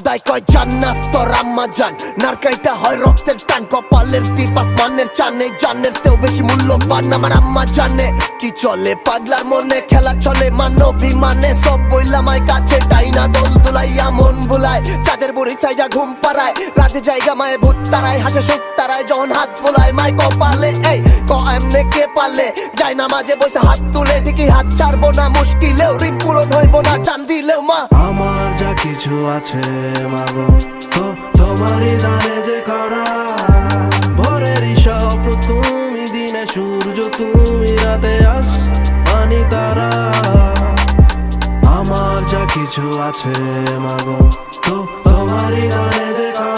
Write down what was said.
তাই কয় জান্নাত তোর আম্মা জান। নারকাইটা হয় রক্তের টান, কপালের টিপ আসমানের চানে, জানের তেও বেশি মূল্যবান আমার আম্মা জানে। কি চলে পাগলার মনে, খেলার চলে মানবিমানে, সব বইলামায় কাছে টাইনা দোল দুলাইয়া মন ভুলায়। চাঁদের বুড়ি সাইজা ঘুম পাড়ায়, রাতে জায়গা মায়ে ভূত তারায়, হাসে সুখ তারায় যখন হাত বোলায় মায় কপালে। এই ক এমনে কে পালে যায় না মাঝে বসে হাত তুলে, ঠিকই হাত ছাড়বো না মুশকিলেও, ঋণ পূরণ হইব না চান দিলেও। মা আমার যা কিছু আছে মাগো তো তোমারই দানে যে করা, ভোরেরই স্বপ্ন তুমি, দিনে সূর্য তুমি, রাতে আসমানি তারা। আমার যা কিছু আছে মাগো তো তোমারই দানে